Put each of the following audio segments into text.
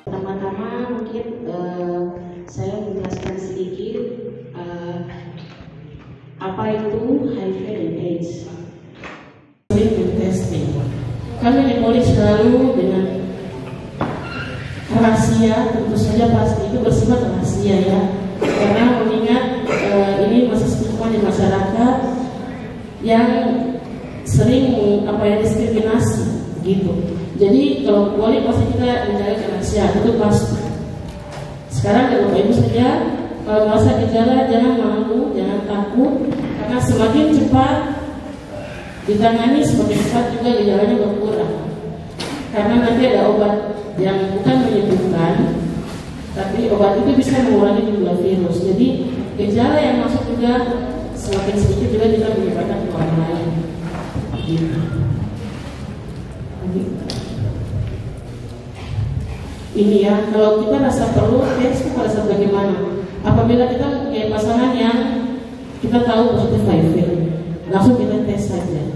Pertama-tama mungkin saya menjelaskan sedikit apa itu HIV dan AIDS. Testing. Kami di Polri selalu dengan rahasia, tentu saja pasti itu bersifat rahasia ya, karena mengingat ini masih stigma di masyarakat yang sering diskriminasi gitu. Jadi kalau boleh pasti kita menjaga kerahasiaan, itu pasti. Sekarang kalau Ibu saja kalau merasa gejala jangan malu, jangan takut, karena semakin cepat ditangani semakin cepat juga gejalanya berkurang. Karena nanti ada obat yang bukan menyembuhkan, tapi obat itu bisa mengurangi jumlah virus. Jadi gejala yang masuk juga semakin sedikit juga bisa menyebabkan ke orang lain. Gitu. Ini ya, kalau kita rasa perlu tes kita rasa bagaimana. Apabila kita mempunyai pasangan yang kita tahu positif HIV, langsung kita tes saja.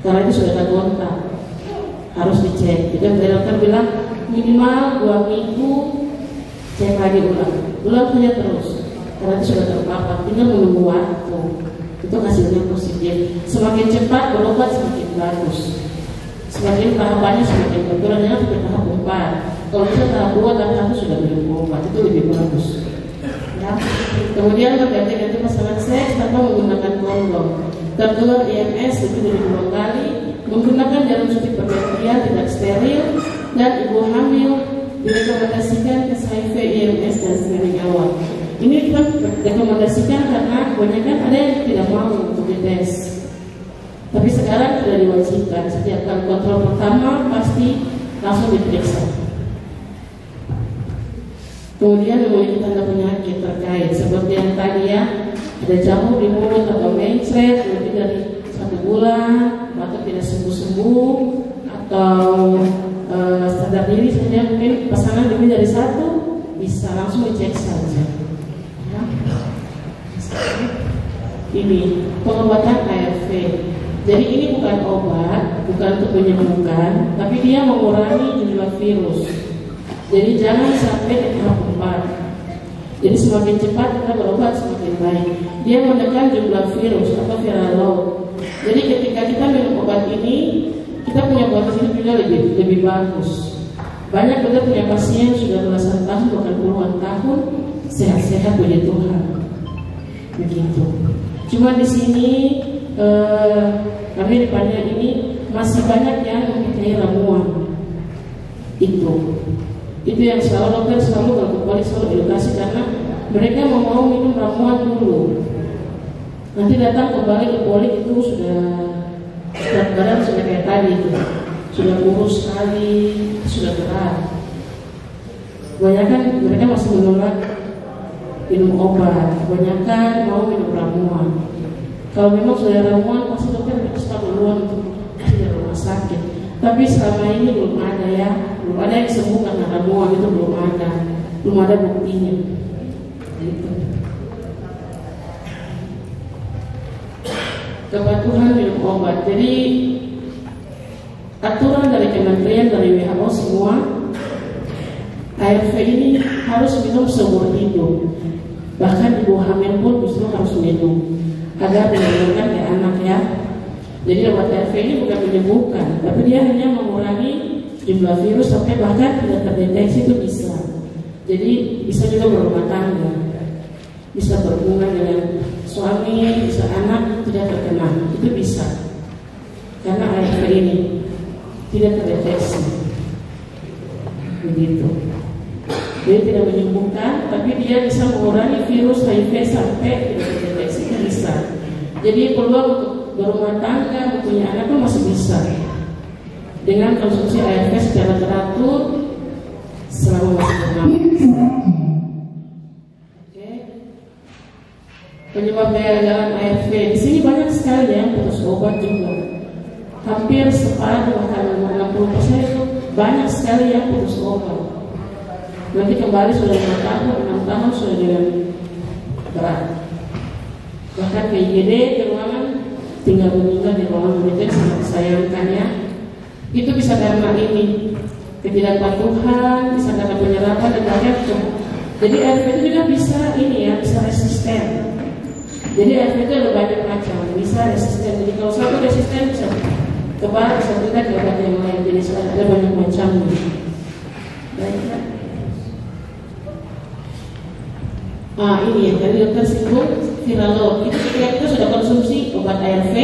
Karena itu sudah ada kontak, harus dicek. Jadi dokter bilang minimal 2 minggu cek lagi ulang saja terus. Karena itu sudah terpapar, tinggal menunggu waktu. Itu hasilnya positif. Semakin cepat berobat semakin bagus. Semakin tahapannya semakin berkurang, jangan sampai tahap 4. Kalau bisa tahap 2 dan 1 sudah minum obat, itu lebih bagus. Ya. Kemudian berganti-ganti pasangan seks tanpa menggunakan kondom. Tertular IMS lebih dari 2 kali, menggunakan jarum suntik bergantian tidak steril, dan ibu hamil direkomendasikan tes HIV, IMS dan screening awal. Ini kita rekomendasikan karena kebanyakan ada yang tidak mau untuk dites. Tapi sekarang sudah diwajibkan, setiap kali kontrol pertama pasti langsung diperiksa. Kemudian memiliki tanda penyakit terkait seperti yang tadi ya, ada jamur di mulut atau mencret lebih dari 1 bulan, batuk tidak sembuh-sembuh, atau sadar diri saja mungkin pasangan lebih dari 1, bisa langsung dicek saja. Ya. Ini pengobatan ARV. Jadi ini bukan obat, bukan untuk menyembuhkan, tapi dia mengurangi jumlah virus. Jadi jangan sampai ke tahap 4. Jadi semakin cepat kita berobat semakin baik. Dia menekan jumlah virus atau viral load. Jadi ketika kita minum obat ini, kita punya kualitas hidup juga lebih bagus. Banyak kita punya pasien sudah belasan tahun bahkan puluhan tahun sehat-sehat, puji Tuhan. Begitu. Cuma di sini kami di Panitia ini masih banyak yang mempunyai ramuan. Itu yang selalu dokter selalu berkali selalu edukasi, karena mereka mau minum ramuan dulu. Nanti datang kembali ke poli itu sudah berat badan sudah kayak tadi itu, sudah kurus sekali, sudah berat. Kebanyakan mereka masih menolak minum obat, kebanyakan mau minum ramuan. Kalau memang sudah ramuan, pasti dokter bisa duluan untuk kasih dari rumah sakit. Tapi selama ini belum ada ya, belum ada yang sembuh karena ramuan, itu belum ada buktinya. Gitu. Kepatuhan minum obat. Jadi aturan dari Kementerian, dari WHO semua, ARV ini harus minum seumur hidup. Bahkan ibu hamil pun justru harus minum agar menyembuhkan kayak anak ya. Jadi obat ARV ini bukan menyembuhkan, tapi dia hanya mengurangi jumlah virus sampai bahkan tidak terdeteksi, itu bisa. Jadi bisa juga berumah tangga, bisa berhubungan dengan suami, bisa anak tidak terkena, itu bisa. Karena ARV ini tidak terdeteksi. Begitu. Jadi tidak menyembuhkan, tapi dia bisa mengurangi virus HIV sampai tidak terdeteksi, bisa. Jadi peluang untuk berumah tangga, mempunyai anak pun masih bisa dengan konsumsi ARV secara teratur selama masih bernafas. Oke. Penyebab kegagalan ARV di sini banyak sekali ya, putus obat juga. hampir separuh bahkan 60% itu banyak sekali yang putus ovum. Nanti kembali sudah 5 tahun, 6 tahun sudah dengan berat. Bahkan ke IGD di ruangan tinggal meninggal di ruangan, itu yang sangat disayangkan ya. Itu bisa karena ini ketidakpatuhan, bisa karena penyerapan dan lain-lain. Jadi ARV itu juga bisa ini ya, bisa resisten. Jadi ARV itu ada banyak macam, bisa resisten. Jadi kalau satu resisten bisa kebal, bisa tidak ke obat yang lain. Jadi ada banyak macam. Baiklah. Ini ya, tadi dokter singgung viralog. Itu ketika kita sudah konsumsi obat ARV,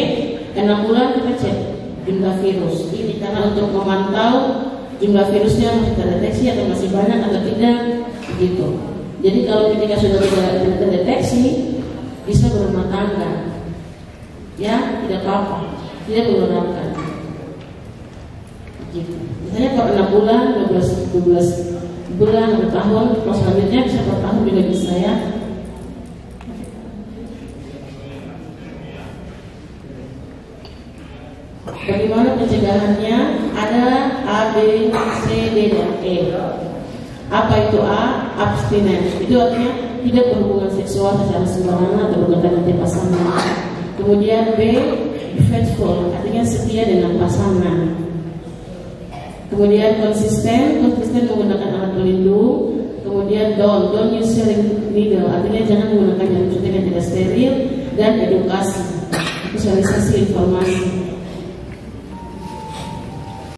6 bulan kita cek jumlah virus. Ini karena untuk memantau jumlah virusnya masih terdeteksi atau masih banyak atau tidak, begitu. Jadi kalau ketika sudah tidak terdeteksi, bisa berumah tangga, ya tidak apa-apa, tidak menggunakan. Gitu. Misalnya kalau 6 bulan, 12 bulan, 1 tahun, kalau selanjutnya bisa per tahun juga bisa ya. Bagaimana pencegahannya? Ada A, B, C, D, dan E. Apa itu A? Abstinence. Itu artinya tidak berhubungan seksual secara sembarangan atau berganti pasangan. Kemudian B, faithful, artinya setia dengan pasangan. Kemudian konsisten menggunakan alat pelindung. Kemudian don't use saline needle, artinya jangan menggunakan jarum suntik yang tidak steril. Dan edukasi, sosialisasi informasi.